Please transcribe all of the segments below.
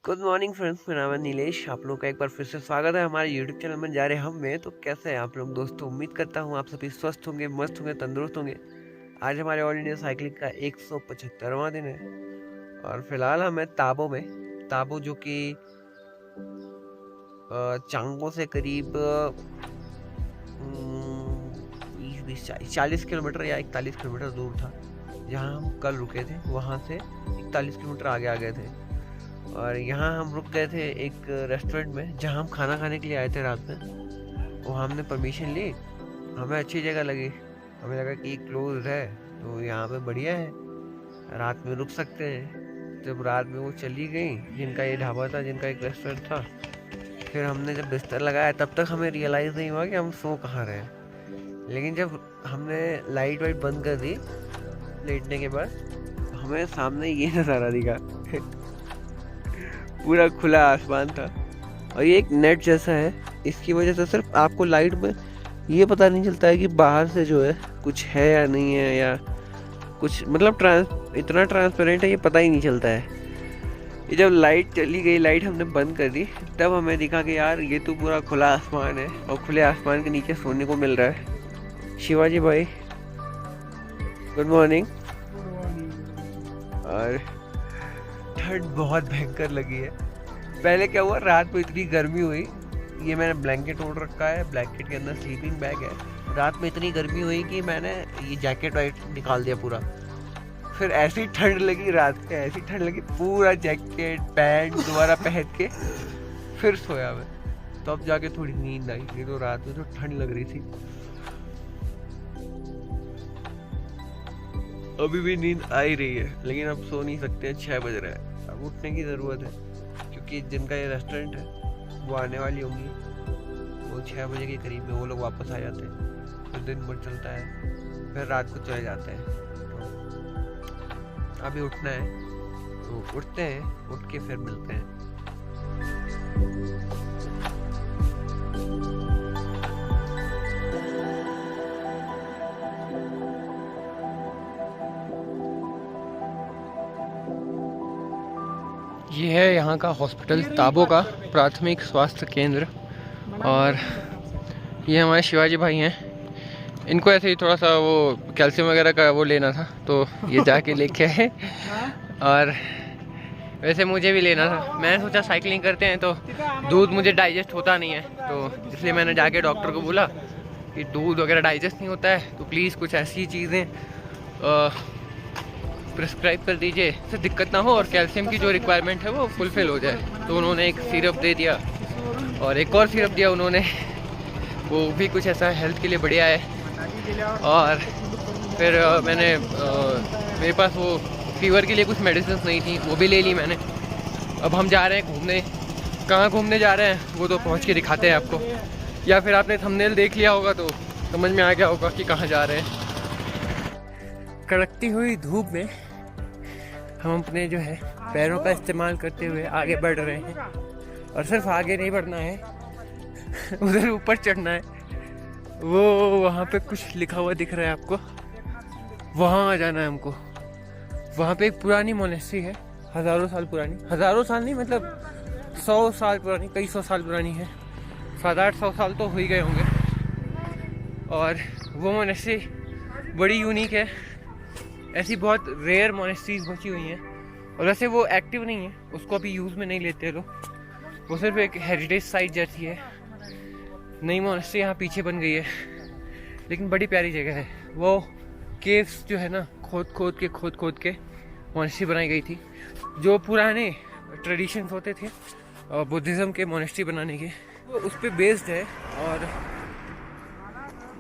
Good morning friends, मेरा नाम है नीलेश। आप लोग का एक बार फिर से स्वागत है हमारे यूट्यूब चैनल में जा रहे हम में। तो कैसे हैं आप लोग दोस्तों? उम्मीद करता हूँ आप सभी स्वस्थ होंगे, मस्त होंगे, तंदुरुस्त होंगे। आज हमारे ऑल इंडिया साइकिलिंग का 175वां दिन है और फिलहाल हम हैं ताबो में। ताबो जो कि चांगो से करीब 40 किलोमीटर या 41 किलोमीटर दूर था। जहाँ हम कल रुके थे वहाँ से 41 किलोमीटर आगे आ गए थे और यहाँ हम रुक गए थे एक रेस्टोरेंट में जहाँ हम खाना खाने के लिए आए थे रात में। वहाँ हमने परमिशन ली, हमें अच्छी जगह लगी, हमें लगा कि क्लोज है तो यहाँ पे बढ़िया है, रात में रुक सकते हैं। जब रात में वो चली गई, जिनका ये ढाबा था, जिनका एक रेस्टोरेंट था, फिर हमने जब बिस्तर लगाया तब तक हमें रियलाइज़ नहीं हुआ कि हम सो कहाँ रहे हैं। लेकिन जब हमने लाइट वाइट बंद कर दी लेटने के बाद, हमें सामने ये नज़ारा दिखा पूरा खुला आसमान था और ये एक नेट जैसा है। इसकी वजह से सिर्फ आपको लाइट में ये पता नहीं चलता है कि बाहर से जो है कुछ है या नहीं है, या कुछ मतलब इतना ट्रांसपेरेंट है ये पता ही नहीं चलता है। ये जब लाइट चली गई, लाइट हमने बंद कर दी, तब हमें दिखा कि यार ये तो पूरा खुला आसमान है और खुले आसमान के नीचे सोने को मिल रहा है। शिवाजी भाई गुड मॉर्निंग। और ठंड बहुत भयंकर लगी है। पहले क्या हुआ, रात में इतनी गर्मी हुई, ये मैंने ब्लैंकेट ओढ़ रखा है, ब्लैंकेट के अंदर स्लीपिंग बैग है। रात में इतनी गर्मी हुई कि मैंने ये जैकेट वाइट निकाल दिया पूरा। फिर ऐसी ठंड लगी, रात में ऐसी ठंड लगी, पूरा जैकेट पैंट दोबारा पहन के फिर सोया मैं। तो अब जाके थोड़ी नींद आई, नहीं तो रात में तो ठंड लग रही थी। अभी भी नींद आ ही रही है, लेकिन अब सो नहीं सकते हैं, 6 बज रहा है। अब उठने की ज़रूरत है क्योंकि जिनका ये रेस्टोरेंट है वो आने वाली होंगी, वो 6 बजे के करीब में वो लोग वापस आ जाते हैं। फिर दिन भर चलता है, फिर रात को चले जाते हैं। तो अभी उठना है तो उठते हैं, उठ के फिर मिलते हैं। ये है यहाँ का हॉस्पिटल, ताबो का प्राथमिक स्वास्थ्य केंद्र। और ये हमारे शिवाजी भाई हैं, इनको ऐसे ही थोड़ा सा वो कैल्शियम वगैरह का वो लेना था तो ये जाके लेके आए। और वैसे मुझे भी लेना था, मैंने सोचा साइकिलिंग करते हैं तो दूध मुझे डाइजेस्ट होता नहीं है, तो इसलिए मैंने जाके डॉक्टर को बोला कि दूध वगैरह डाइजेस्ट नहीं होता है तो प्लीज़ कुछ ऐसी चीज़ें प्रिस्क्राइब कर दीजिए इससे दिक्कत ना हो और कैल्शियम की जो रिक्वायरमेंट है वो फुलफिल हो जाए। तो उन्होंने एक सिरप दे दिया और एक और सिरप दिया उन्होंने, वो भी कुछ ऐसा हेल्थ के लिए बढ़िया है। और फिर मेरे पास वो फीवर के लिए कुछ मेडिसिन नहीं थी, वो भी ले ली मैंने। अब हम जा रहे हैं घूमने। कहाँ घूमने जा रहे हैं वो तो पहुँच के दिखाते हैं आपको, या फिर आपने थंबनेल देख लिया होगा तो समझ में आ गया होगा कि कहाँ जा रहे हैं। कड़कती हुई धूप में हम अपने जो है पैरों का इस्तेमाल करते हुए आगे बढ़ रहे हैं। और सिर्फ आगे नहीं बढ़ना है, उधर ऊपर चढ़ना है। वो वहाँ पे कुछ लिखा हुआ दिख रहा है आपको, वहाँ आ जाना है हमको। वहाँ पे एक पुरानी मोनेस्ट्री है, हज़ारों साल पुरानी, हज़ारों साल नहीं मतलब 100 साल पुरानी, कई 100 साल पुरानी है, 700-800 साल तो हो ही गए होंगे। और वो मोनेस्ट्री बड़ी यूनिक है। ऐसी बहुत रेयर मोनेस्ट्रीज बची हुई हैं और वैसे वो एक्टिव नहीं है, उसको अभी यूज़ में नहीं लेते लोग, वो सिर्फ एक हेरिटेज साइट जैसी है। नई मोनेस्ट्री यहाँ पीछे बन गई है, लेकिन बड़ी प्यारी जगह है। वो केव्स जो है ना, खोद खोद के मोनेस्ट्री बनाई गई थी। जो पुराने ट्रेडिशंस होते थे बुद्धिज़्म के मोनेस्ट्री बनाने के, वो उस पर बेस्ड है। और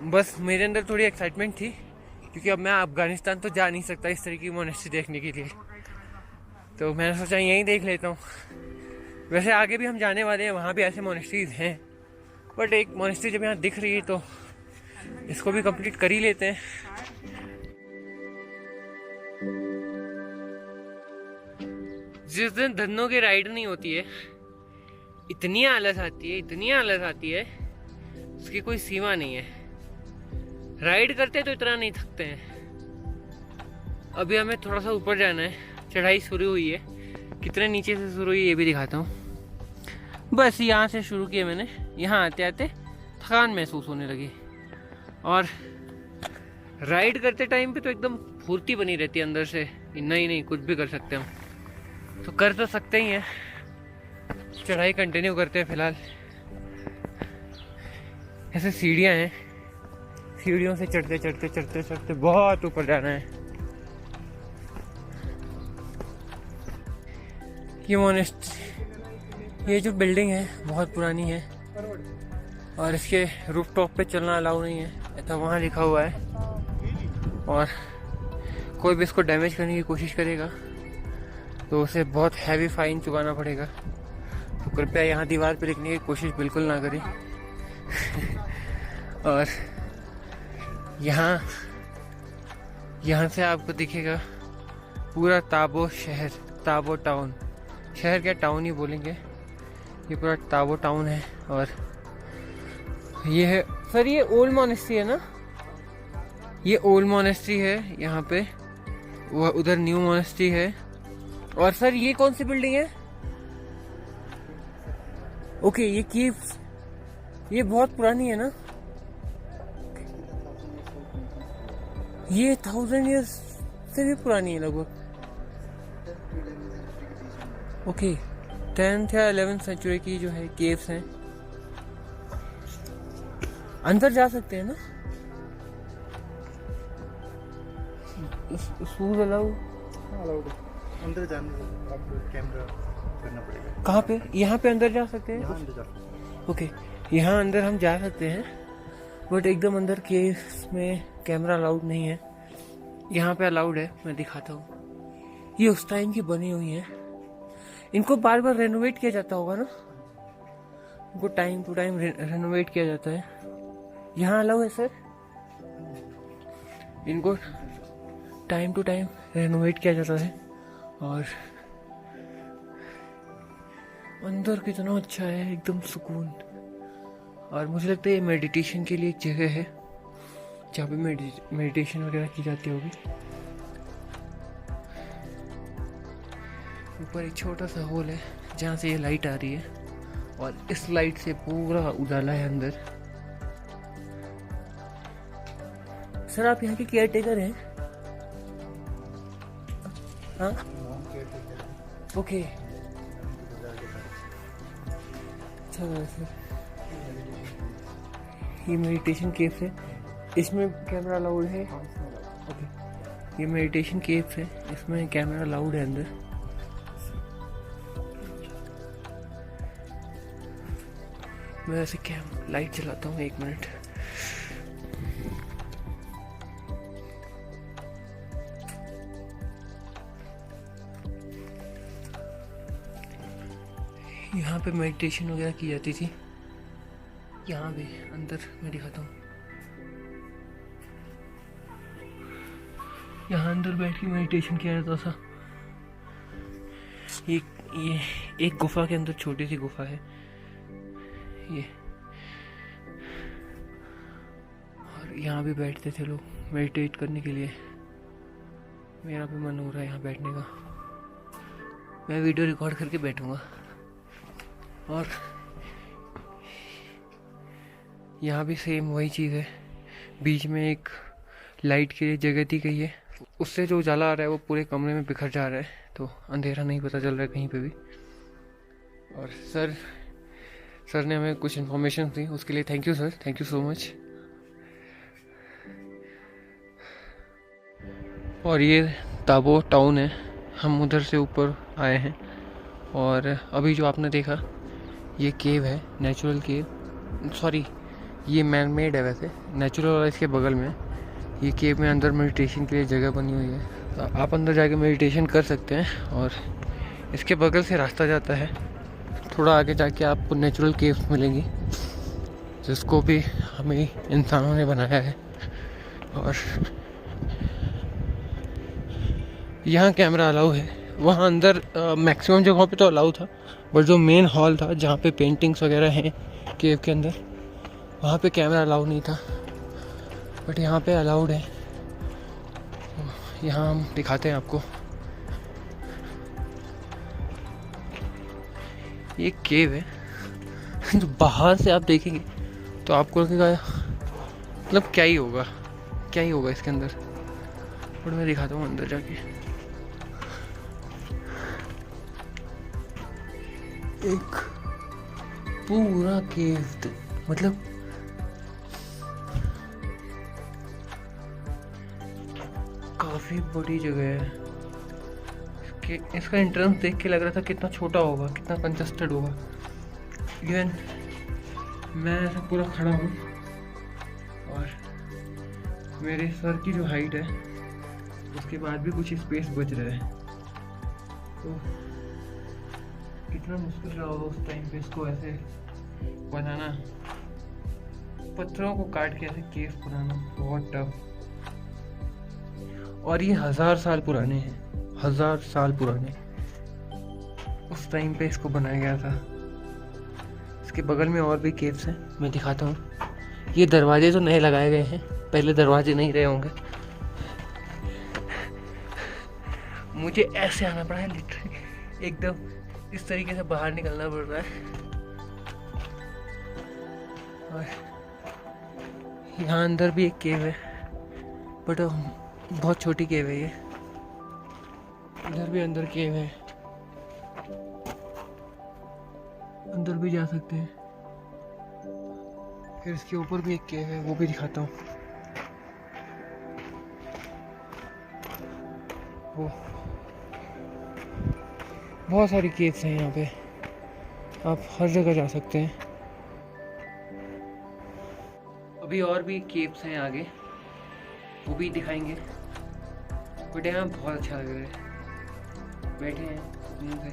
बस मेरे अंदर थोड़ी एक्साइटमेंट थी क्योंकि अब मैं अफ़गानिस्तान तो जा नहीं सकता इस तरह की मोनेस्ट्री देखने के लिए, तो मैंने सोचा यहीं देख लेता हूँ। वैसे आगे भी हम जाने वाले हैं, वहाँ भी ऐसे मोनेस्ट्रीज हैं, बट एक मोनेस्ट्री जब यहाँ दिख रही है तो इसको भी कंप्लीट कर ही लेते हैं। जिस दिन धन्नों की राइड नहीं होती है, इतनी आलस आती है, उसकी कोई सीमा नहीं है। राइड करते तो इतना नहीं थकते हैं। अभी हमें थोड़ा सा ऊपर जाना है, चढ़ाई शुरू हुई है, कितने नीचे से शुरू हुई ये भी दिखाता हूँ। बस यहाँ से शुरू किया मैंने, यहाँ आते आते थकान महसूस होने लगी। और राइड करते टाइम पे तो एकदम फुर्ती बनी रहती है अंदर से, नहीं कुछ भी कर सकते हम, तो कर तो सकते ही हैं। चढ़ाई कंटिन्यू करते हैं फिलहाल। ऐसे सीढ़ियाँ हैं, सीढ़ियों से चढ़ते चढ़ते चढ़ते चढ़ते बहुत ऊपर जाना है। ये मोनेस्ट्री, ये जो बिल्डिंग है बहुत पुरानी है और इसके रूफटॉप पे चलना अलाउ नहीं है, ऐसा वहाँ लिखा हुआ है। और कोई भी इसको डैमेज करने की कोशिश करेगा तो उसे बहुत हैवी फाइन चुकाना पड़ेगा। तो कृपया यहाँ दीवार पर लिखने की कोशिश बिल्कुल ना करें। और यहाँ से आपको दिखेगा पूरा ताबो शहर, ताबो टाउन। शहर क्या, टाउन ही बोलेंगे। ये पूरा ताबो टाउन है। और ये है सर, ये ओल्ड मोनेस्ट्री है ना, ये ओल्ड मोनेस्ट्री है यहाँ पे, वह उधर न्यू मोनेस्ट्री है। और सर ये कौन सी बिल्डिंग है? ओके, ये कीव, ये बहुत पुरानी है ना, ये 1000 ईयर्स से भी पुरानी है लगभग। ओके, 10th या 11th सेंचुरी की जो है केव्स हैं। अंदर जा सकते हैं ना? शूज अलाउड है अंदर जाने, आपको कैमरा करना पड़ेगा। कहाँ पे? यहाँ पे अंदर जा सकते हैं? ओके, यहाँ अंदर हम जा सकते हैं, बट एकदम अंदर केव्स में कैमरा अलाउड नहीं है। यहाँ पे अलाउड है, मैं दिखाता हूँ। ये उस टाइम की बनी हुई है, इनको बार बार रेनोवेट किया जाता होगा ना, इनको टाइम टू टाइम रेनोवेट किया जाता है। यहाँ अलाउ है सर, इनको टाइम टू टाइम रेनोवेट किया जाता है। और अंदर कितना अच्छा है, एकदम सुकून। और मुझे लगता है ये मेडिटेशन के लिए एक जगह है जहाँ पे मेडिटेशन वगैरह की जाती होगी। ऊपर एक छोटा सा होल है जहाँ से ये लाइट आ रही है, और इस लाइट से पूरा उजाला है अंदर। सर आप यहाँ के केयर टेकर हैं? हाँ, ओके, अच्छा सर। ये मेडिटेशन केव है, इसमें कैमरा अलाउड है? ओके, ये मेडिटेशन केव है, इसमें कैमरा अलाउड है अंदर। मैं ऐसे लाइट चलाता हूँ, 1 मिनट। यहाँ पे मेडिटेशन वगैरह की जाती थी, यहाँ भी अंदर मैं दिखाता हूँ। यहाँ अंदर बैठ के मेडिटेशन किया जाता था। ये एक गुफा के अंदर छोटी सी गुफा है ये, और यहाँ भी बैठते थे लोग मेडिटेट करने के लिए। मेरा भी मन हो रहा है यहाँ बैठने का, मैं वीडियो रिकॉर्ड करके बैठूंगा। और यहाँ भी सेम वही चीज़ है, बीच में एक लाइट के लिए जगह दी गई है, उससे जो उजाला आ रहा है वो पूरे कमरे में बिखर जा रहा है, तो अंधेरा नहीं पता चल रहा है कहीं पे भी। और सर ने हमें कुछ इन्फॉर्मेशन दी, उसके लिए thank you sir, thank you so much. और ये ताबो टाउन है, हम उधर से ऊपर आए हैं। और अभी जो आपने देखा ये केव है, नेचुरल केव, सॉरी ये मैन मेड है वैसे, नेचुरल वाला इसके बगल में। ये केव में अंदर मेडिटेशन के लिए जगह बनी हुई है, तो आप अंदर जाके मेडिटेशन कर सकते हैं। और इसके बगल से रास्ता जाता है, थोड़ा आगे जाके आपको नेचुरल केव्स मिलेंगी, जिसको भी हमें इंसानों ने बनाया है। और यहाँ कैमरा अलाउ है, वहाँ अंदर मैक्सिमम जगहों पे तो अलाउ था, बट जो मेन हॉल था जहाँ पे पेंटिंग्स वगैरह हैं केव के अंदर, वहाँ पे कैमरा अलाउ नहीं था, बट यहाँ पे अलाउड है। यहाँ हम दिखाते हैं आपको। ये केव है, तो बाहर से आप देखेंगे तो आपको लगेगा मतलब क्या ही होगा इसके अंदर। और मैं दिखाता हूँ अंदर जाके। एक पूरा केव, मतलब काफी बड़ी जगह है। इसका एंट्रेंस देख के लग रहा था कितना छोटा होगा, कितना कंजस्टेड होगा। इवन मैं ऐसा पूरा खड़ा हूँ और मेरे सर की जो हाइट है उसके बाद भी कुछ स्पेस बच रहा है, तो कितना मुश्किल रहा होगा उस टाइम पे इसको ऐसे बनाना, पत्थरों को काट के ऐसे केव बनाना, बहुत टफ। और ये 1000 साल पुराने हैं, 1000 साल पुराने उस टाइम पे इसको बनाया गया था। इसके बगल में और भी केव्स हैं, मैं दिखाता हूँ। ये दरवाजे तो नए लगाए गए हैं, पहले दरवाजे नहीं रहे होंगे। मुझे ऐसे आना पड़ा है लिटरली, एकदम इस तरीके से बाहर निकलना पड़ रहा है। और यहाँ अंदर भी एक केव है, बट बहुत छोटी केव है ये। इधर भी अंदर केव है, अंदर भी जा सकते हैं। फिर इसके ऊपर भी एक केव है, वो भी दिखाता हूँ। वो बहुत सारी केव्स हैं यहाँ पे, आप हर जगह जा सकते हैं। अभी और भी केव्स हैं आगे, वो भी दिखाएंगे। बट यहाँ बहुत अच्छा लग रहा है, बैठे हैं सुकून से।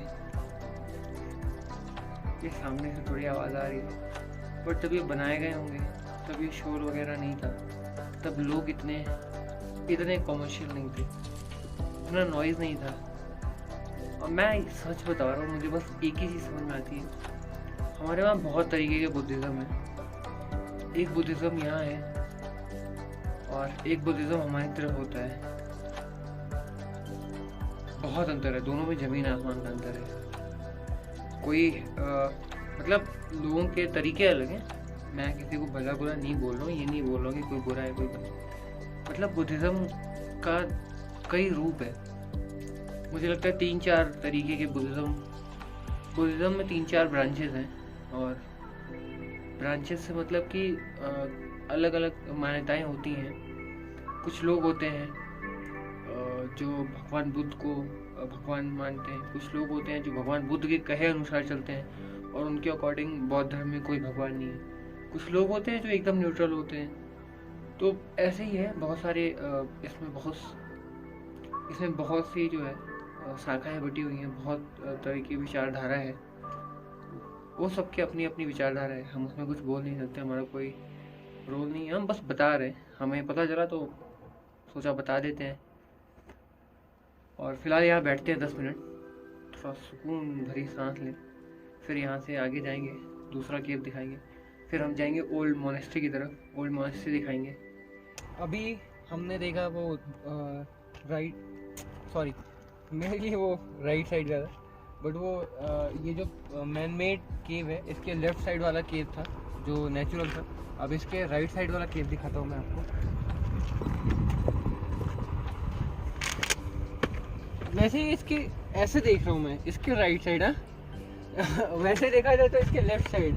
ये सामने से थोड़ी आवाज़ आ रही है, बट तब ये बनाए गए होंगे, तब ये शोर वगैरह नहीं था, तब लोग इतने कॉमर्शियल नहीं थे, इतना नॉइज़ नहीं था। और मैं सच बता रहा हूँ, मुझे बस एक ही चीज़ समझ में आती है, हमारे वहाँ बहुत तरीके के बुद्धिज़्म है। एक बुद्धिज़्म यहाँ है और एक बुद्धिज़्म हमारी तरफ होता है। बहुत अंतर है, दोनों में ज़मीन आसमान का अंतर है। कोई मतलब लोगों के तरीके अलग हैं। मैं किसी को भला बुरा नहीं बोल रहा हूँ, ये नहीं बोल रहा हूँ कि कोई बुरा है कोई बुरा। मतलब बुद्धिज़्म का कई रूप है। मुझे लगता है 3-4 तरीके के बुद्धिज़्म में 3-4 ब्रांचेस हैं। और ब्रांचेस से मतलब कि अलग अलग मान्यताएं होती हैं। कुछ लोग होते हैं जो भगवान बुद्ध को भगवान मानते हैं, कुछ लोग होते हैं जो भगवान बुद्ध के कहे अनुसार चलते हैं और उनके अकॉर्डिंग बौद्ध धर्म में कोई भगवान नहीं है। कुछ लोग होते हैं जो एकदम न्यूट्रल होते हैं। तो ऐसे ही है, बहुत सारे इसमें बहुत सी जो है शाखाएं बटी हुई हैं, बहुत तरह की विचारधारा है। वो सबकी अपनी अपनी विचारधारा है, हम उसमें कुछ बोल नहीं सकते, हमारा कोई रोल नहीं है, हम बस बता रहे हैं। हमें पता चला तो सोचा बता देते हैं। और फिलहाल यहाँ बैठते हैं 10 मिनट, थोड़ा सुकून भरी सांस लें, फिर यहाँ से आगे जाएंगे, दूसरा केव दिखाएंगे, फिर हम जाएंगे ओल्ड मोनेस्ट्री की तरफ, ओल्ड मोनेस्ट्री दिखाएंगे। अभी हमने देखा वो मेरे लिए वो राइट साइड का था, बट वो ये जो मैन मेड केव है, इसके लेफ्ट साइड वाला केव था जो नेचुरल था। अब इसके राइट साइड वाला केव दिखाता हूँ मैं आपको। वैसे इसके ऐसे देख रहा हूँ मैं, इसके राइट साइड है वैसे देखा जाए तो इसके लेफ्ट साइड,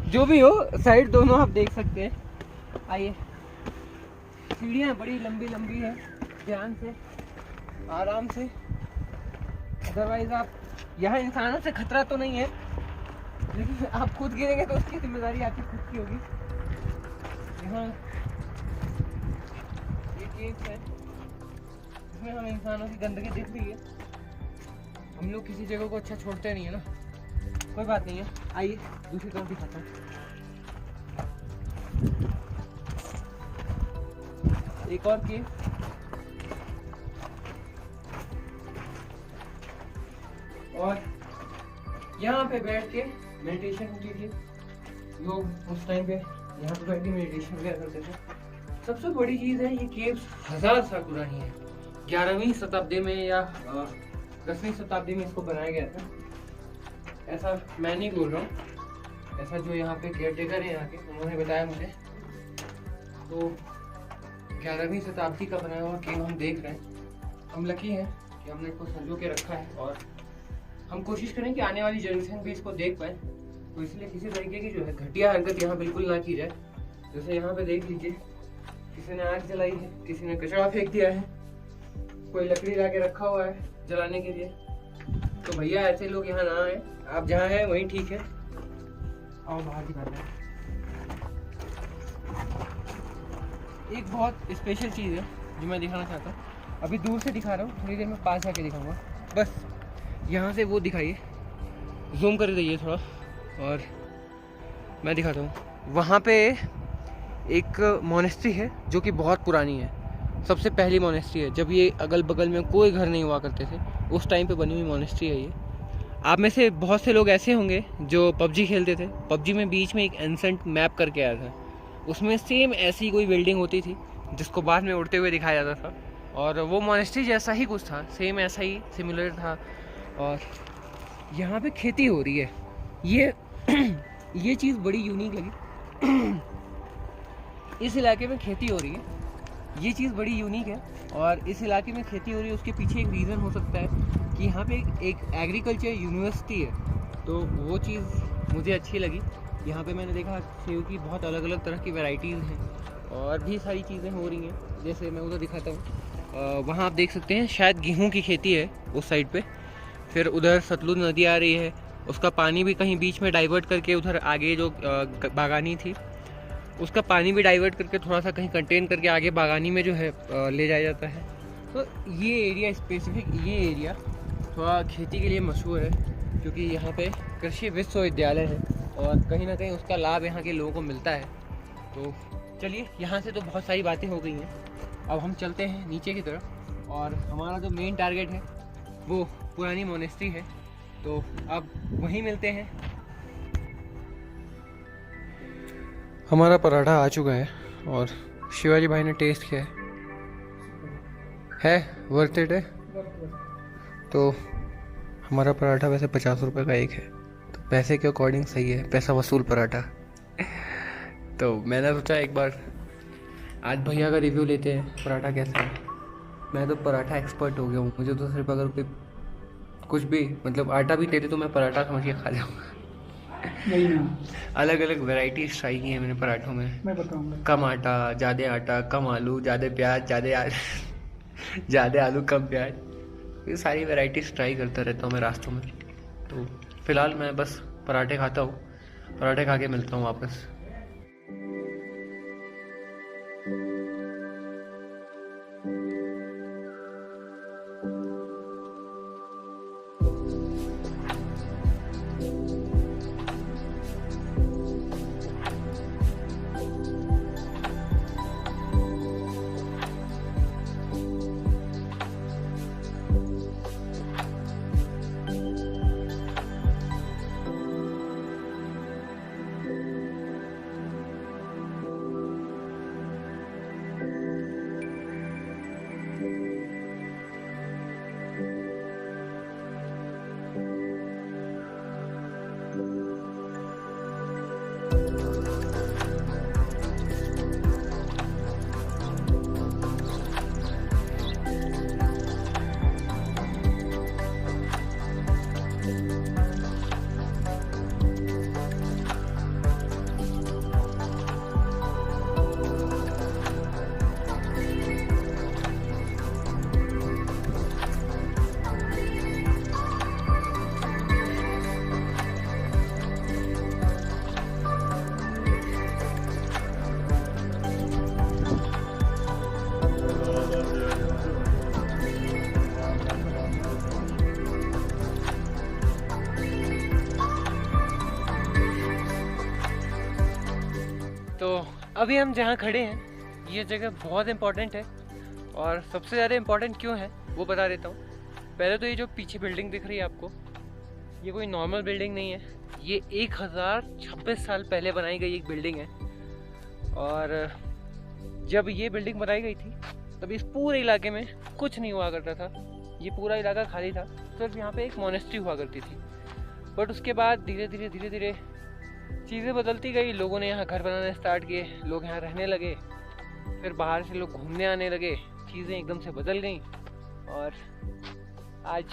जो भी हो साइड दोनों आप देख सकते हैं। आइए, सीढ़ियाँ बड़ी लंबी लंबी है, ध्यान से आराम से। अदरवाइज आप यहाँ इंसानों से खतरा तो नहीं है, लेकिन आप खुद गिरेंगे तो उसकी जिम्मेदारी आपकी खुद की होगी। यहाँ ये केव है, इसमें हमें इंसानों की गंदगी दिख रही है। हम लोग किसी जगह को अच्छा छोड़ते नहीं है ना, कोई बात नहीं है। आइए दूसरी तरफ दिखाता हूँ। एक और केव, और यहाँ पे बैठ के मेडिटेशन होती थी। लोग उस टाइम पे यहाँ पे बैठ के मेडिटेशन वगैरह करते थे। सबसे बड़ी चीज़ है, ये केव्स 1000 साल पुरानी है। 11वीं शताब्दी में या 10वीं शताब्दी में इसको बनाया गया था। ऐसा मैं नहीं बोल रहा हूँ, ऐसा जो यहाँ पे केयर टेकर है यहाँ के, उन्होंने बताया मुझे। तो 11वीं शताब्दी का बनाया हुआ केव हम देख रहे हैं। हम लकी हैं कि हमने इसको संजो के रखा है और हम कोशिश करें कि आने वाली जनरेशन भी इसको देख पाए। तो इसलिए किसी तरीके की जो है घटिया हरकत यहाँ बिल्कुल ना की जाए। जैसे यहाँ पे देख लीजिए, किसी ने आग जलाई है, किसी ने कचरा फेंक दिया है, कोई लकड़ी ला के रखा हुआ है जलाने के लिए। तो भैया ऐसे लोग यहाँ ना आए, आप जहाँ हैं वहीं ठीक है। आओ बाहर दिखाते हैं। एक बहुत स्पेशल चीज़ है जो मैं दिखाना चाहता हूँ। अभी दूर से दिखा रहा हूँ, थोड़ी देर में पास जाके दिखाऊंगा। बस यहाँ से वो दिखाइए, जूम कर दीजिए थोड़ा और मैं दिखाता हूँ। वहाँ पे एक मोनेस्ट्री है जो कि बहुत पुरानी है, सबसे पहली मोनेस्ट्री है। जब ये अगल बगल में कोई घर नहीं हुआ करते थे, उस टाइम पे बनी हुई मोनेस्ट्री है ये। आप में से बहुत से लोग ऐसे होंगे जो पबजी खेलते थे। पबजी में बीच में एक एंसेंट मैप करके आया था, उसमें सेम ऐसी कोई बिल्डिंग होती थी जिसको बाद में उड़ते हुए दिखाया जाता था, और वो मोनेस्ट्री जैसा ही कुछ था, सेम ऐसा ही सिमिलर था। और यहाँ पे खेती हो रही है, ये चीज़ बड़ी यूनिक लगी। इस इलाके में खेती हो रही है, ये चीज़ बड़ी यूनिक है। और इस इलाके में खेती हो रही है, उसके पीछे एक रीज़न हो सकता है कि यहाँ पे एक एग्रीकल्चर यूनिवर्सिटी है। तो वो चीज़ मुझे अच्छी लगी। यहाँ पे मैंने देखा सेब की बहुत अलग अलग तरह की वैरायटीज़ हैं और भी सारी चीज़ें हो रही हैं। जैसे मैं उधर दिखाता हूँ, वहाँ आप देख सकते हैं शायद गेहूँ की खेती है उस साइड पे। फिर उधर सतलुज नदी आ रही है, उसका पानी भी कहीं बीच में डाइवर्ट करके उधर आगे जो बागानी थी उसका पानी भी डाइवर्ट करके थोड़ा सा कहीं कंटेन करके आगे बागानी में जो है ले जाया जाता है। तो ये एरिया स्पेसिफिक, ये एरिया थोड़ा खेती के लिए मशहूर है क्योंकि यहाँ पे कृषि विश्वविद्यालय है और कहीं ना कहीं उसका लाभ यहाँ के लोगों को मिलता है। तो चलिए, यहाँ से तो बहुत सारी बातें हो गई हैं, अब हम चलते हैं नीचे की तरफ। और हमारा जो मेन टारगेट है वो पुरानी मोनेस्ट्री है, तो अब वहीं मिलते हैं। हमारा पराठा आ चुका है और शिवाजी भाई ने टेस्ट किया है वर्थ इट है। तो हमारा पराठा वैसे 50 रुपये का एक है, तो पैसे के अकॉर्डिंग सही है, पैसा वसूल पराठा। तो मैंने सोचा एक बार आज भैया का रिव्यू लेते हैं, पराठा कैसा है। मैं तो पराठा एक्सपर्ट हो गया हूँ, मुझे तो सिर्फ अगर कोई कुछ भी मतलब आटा भी दे दे तो मैं पराठा समझ के खा जाऊँगा। अलग अलग वैरायटीज ट्राई की है मैंने पराठों में, मैं बताऊंगा। कम आटा, कम आलू, ज़्यादा प्याज, ज़्यादा आलू कम प्याज, ये सारी वैरायटीज ट्राई करता रहता हूँ मैं रास्तों में। तो फिलहाल मैं बस पराठे खाता हूँ, पराठे खा के मिलता हूँ वापस। तो अभी हम जहाँ खड़े हैं ये जगह बहुत इम्पोर्टेंट है, और सबसे ज़्यादा इम्पोर्टेंट क्यों है वो बता देता हूँ। पहले तो ये जो पीछे बिल्डिंग दिख रही है आपको, ये कोई नॉर्मल बिल्डिंग नहीं है, ये 1026 साल पहले बनाई गई एक बिल्डिंग है। और जब ये बिल्डिंग बनाई गई थी तब इस पूरे इलाके में कुछ नहीं हुआ करता था, ये पूरा इलाका खाली था, सिर्फ यहाँ पे एक मोनेस्ट्री हुआ करती थी। बट उसके बाद धीरे धीरे चीज़ें बदलती गई, लोगों ने यहाँ घर बनाना स्टार्ट किए, लोग यहाँ रहने लगे, फिर बाहर से लोग घूमने आने लगे, चीज़ें एकदम से बदल गई और आज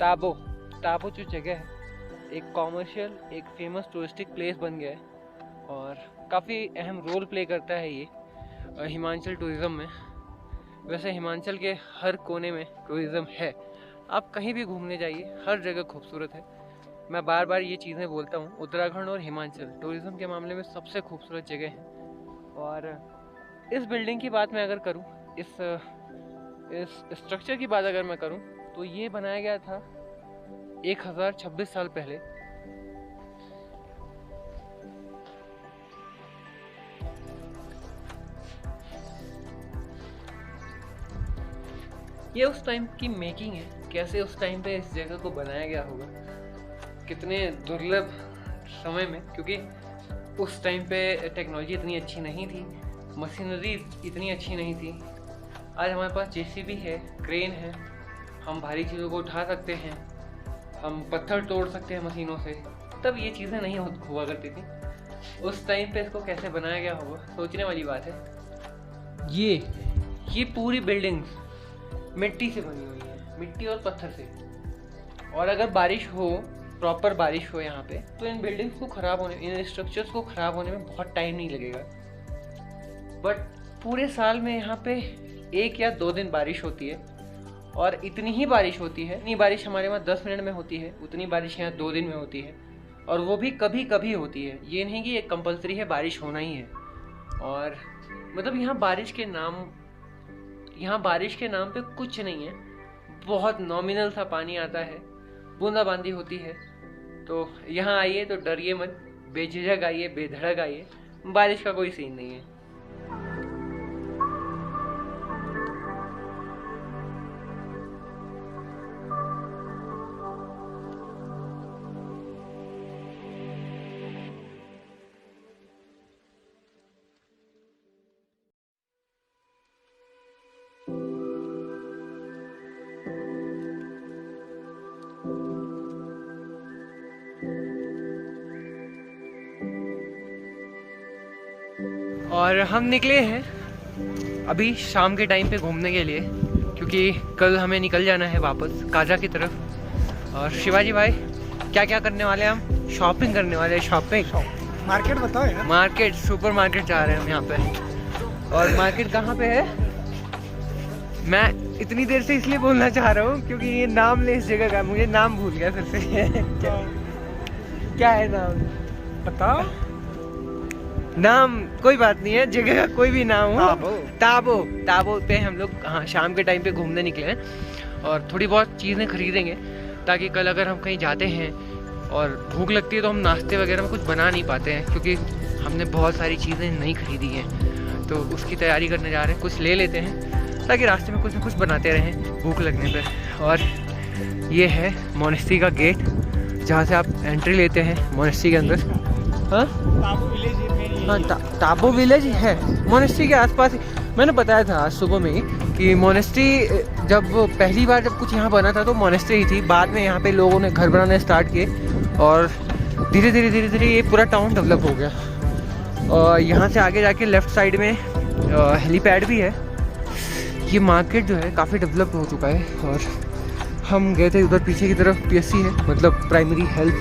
टाबो जो जगह है एक कॉमर्शियल, एक फेमस टूरिस्टिक प्लेस बन गया है और काफ़ी अहम रोल प्ले करता है ये हिमाचल टूरिज़्म में। वैसे हिमाचल के हर कोने में टूरिज़्म है, आप कहीं भी घूमने जाइए, हर जगह खूबसूरत है। मैं बार बार ये चीज़ें बोलता हूँ, उत्तराखंड और हिमाचल टूरिज़्म के मामले में सबसे खूबसूरत जगह है। और इस बिल्डिंग की बात मैं अगर करूँ, इस स्ट्रक्चर की बात अगर मैं करूँ, तो ये बनाया गया था 1026 साल पहले। ये उस टाइम की मेकिंग है, कैसे उस टाइम पे इस जगह को बनाया गया होगा, कितने दुर्लभ समय में, क्योंकि उस टाइम पे टेक्नोलॉजी इतनी अच्छी नहीं थी, मशीनरी इतनी अच्छी नहीं थी। आज हमारे पास जेसीबी है, क्रेन है, हम भारी चीज़ों को उठा सकते हैं, हम पत्थर तोड़ सकते हैं मशीनों से। तब ये चीज़ें नहीं हुआ करती थी। उस टाइम पे इसको कैसे बनाया गया होगा, सोचने वाली बात है। ये पूरी बिल्डिंग्स मिट्टी से बनी हुई है, मिट्टी और पत्थर से। और अगर बारिश हो, प्रॉपर बारिश हो यहाँ पे, तो इन बिल्डिंग्स को ख़राब होने, इन स्ट्रक्चर्स को ख़राब होने में बहुत टाइम नहीं लगेगा। बट पूरे साल में यहाँ पे 1 या 2 दिन बारिश होती है और इतनी ही बारिश होती है। इतनी बारिश हमारे वहाँ 10 मिनट में होती है, उतनी बारिश यहाँ 2 दिन में होती है, और वो भी कभी कभी होती है। ये नहीं कि एक कंपलसरी है बारिश होना ही है। और मतलब यहाँ बारिश के नाम पे कुछ नहीं है, बहुत नॉमिनल सा पानी आता है, बूंदाबांदी होती है। तो यहाँ आइए तो डरिए मत, बेझिझक आइए, बेधड़क आइए, बारिश का कोई सीन नहीं है। और हम निकले हैं अभी शाम के टाइम पे घूमने के लिए, क्योंकि कल हमें निकल जाना है वापस काजा की तरफ। और शिवाजी भाई क्या क्या करने वाले हैं हम? शॉपिंग करने वाले हैं। शॉपिंग मार्केट बताओ यार। मार्केट, सुपर मार्केट जा रहे हैं हम यहाँ पे। और मार्केट कहाँ पे है, मैं इतनी देर से इसलिए बोलना चाह रहा हूँ क्योंकि ये नाम ले इस जगह का, मुझे नाम भूल गया फिर से। क्या है नाम बताओ। नाम कोई बात नहीं है, जगह का कोई भी नाम हो। ताबो पे हम लोग हाँ शाम के टाइम पे घूमने निकले हैं और थोड़ी बहुत चीज़ें खरीदेंगे, ताकि कल अगर हम कहीं जाते हैं और भूख लगती है तो हम नाश्ते वगैरह में कुछ बना नहीं पाते हैं, क्योंकि हमने बहुत सारी चीज़ें नहीं खरीदी हैं। तो उसकी तैयारी करने जा रहे हैं, कुछ ले लेते हैं ताकि रास्ते में कुछ ना कुछ बनाते रहें भूख लगने पर। और ये है मोनेस्ट्री का गेट, जहाँ से आप एंट्री लेते हैं मोनेस्ट्री के अंदर। हाँ टाबो विलेज है मोनेस्ट्री के आसपास। मैंने बताया था आज सुबह में ही कि मोनेस्ट्री जब पहली बार जब कुछ यहाँ बना था तो मोनेस्ट्री ही थी, बाद में यहाँ पे लोगों ने घर बनाने स्टार्ट किए और धीरे धीरे ये पूरा टाउन डेवलप हो गया। और यहाँ से आगे जाके लेफ़्ट साइड में हेलीपैड भी है। ये मार्केट जो है काफ़ी डेवलप हो चुका है। और हम गए थे उधर पीछे की तरफ, PSC है, मतलब प्राइमरी हेल्थ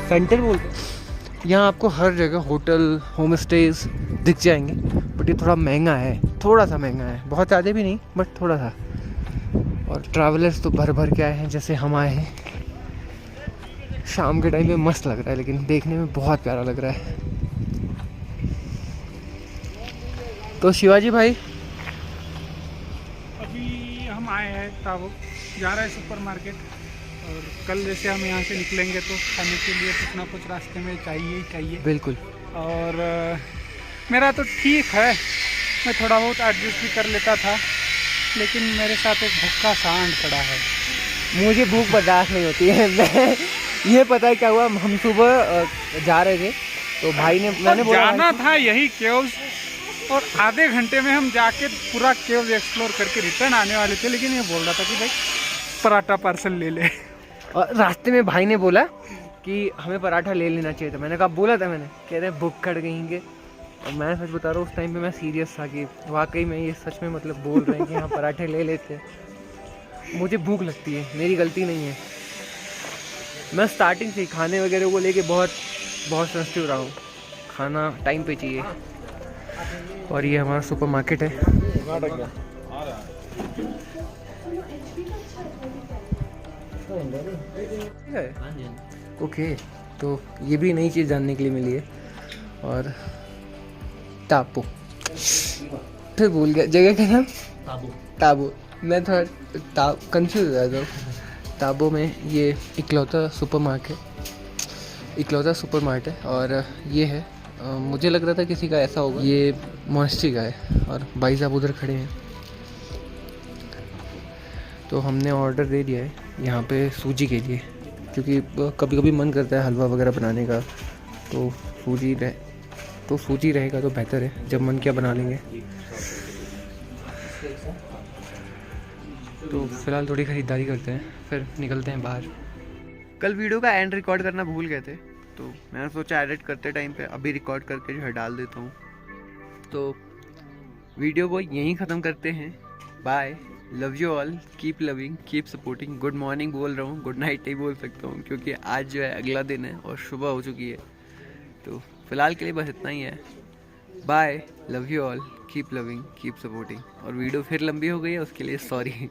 सेंटर बोलते। यहाँ आपको हर जगह होटल, होम स्टेज दिख जाएंगे, बट ये थोड़ा महंगा है, थोड़ा सा महंगा है, बहुत ज़्यादा भी नहीं बट थोड़ा सा। और ट्रैवलर्स तो भर के आए हैं, जैसे हम आए हैं। शाम के टाइम में मस्त लग रहा है, लेकिन देखने में बहुत प्यारा लग रहा है। तो शिवाजी भाई अभी हम आए हैं ताबो, जा रहे हैं सुपर मार्केट। और कल जैसे हम यहाँ से निकलेंगे तो खाने के लिए कुछ ना कुछ रास्ते में चाहिए ही चाहिए। बिल्कुल। और मेरा तो ठीक है, मैं थोड़ा बहुत एडजस्ट भी कर लेता था, लेकिन मेरे साथ एक भूखा सांड पड़ा है। मुझे भूख बर्दाश्त नहीं होती है। मैं ये पता है क्या हुआ, हम सुबह जा रहे थे तो भाई ने, मैंने बोला जाना था यही केव्स, और आधे घंटे में हम जाके पूरा केव्स एक्सप्लोर करके रिटर्न आने वाले थे, लेकिन ये बोल रहा था कि भाई पराठा पार्सल ले ले। और रास्ते में भाई ने बोला कि हमें पराठा ले लेना चाहिए था। मैंने कहा बोला था मैंने, कह रहे भूख कट गएंगे। और मैं सच बता रहा हूँ उस टाइम पे मैं सीरियस था कि वाकई में ये सच में मतलब बोल रहे हैं कि हाँ पराठे ले लेते हैं। मुझे भूख लगती है, मेरी गलती नहीं है। मैं स्टार्टिंग से ही खाने वगैरह को लेके बहुत सेंसिटिव रहा हूँ। खाना टाइम पे चाहिए। और ये हमारा सुपरमार्केट है। ओके, तो ये भी नई चीज़ जानने के लिए मिली है। और टापो, फिर भूल गया जगह का नाम। टाबो। मैं थोड़ा कंफ्यूज हो जाता हूँ। टाबो में ये इकलौता सुपरमार्केट है। और ये है मुझे लग रहा था किसी का ऐसा होगा, ये मोनेस्ट्री का है। और भाई साहब उधर खड़े हैं। तो हमने ऑर्डर दे दिया है यहाँ पे सूजी के लिए, क्योंकि कभी कभी मन करता है हलवा वगैरह बनाने का। तो सूजी रहेगा तो बेहतर है, जब मन किया बना लेंगे। तो फिलहाल थोड़ी ख़रीदारी करते हैं, फिर निकलते हैं बाहर। कल वीडियो का एंड रिकॉर्ड करना भूल गए थे, तो मैंने सोचा एडिट करते टाइम पे अभी रिकॉर्ड करके जो है डाल देता हूँ। तो वीडियो को यहीं ख़त्म करते हैं। Bye, love you all, keep loving, keep supporting. Good morning बोल रहा हूँ, गुड नाइट नहीं बोल सकता हूँ, क्योंकि आज जो है अगला दिन है और सुबह हो चुकी है। तो फिलहाल के लिए बस इतना ही है। Bye, love you all, keep loving, keep supporting. और वीडियो फिर लंबी हो गई है, उसके लिए सॉरी।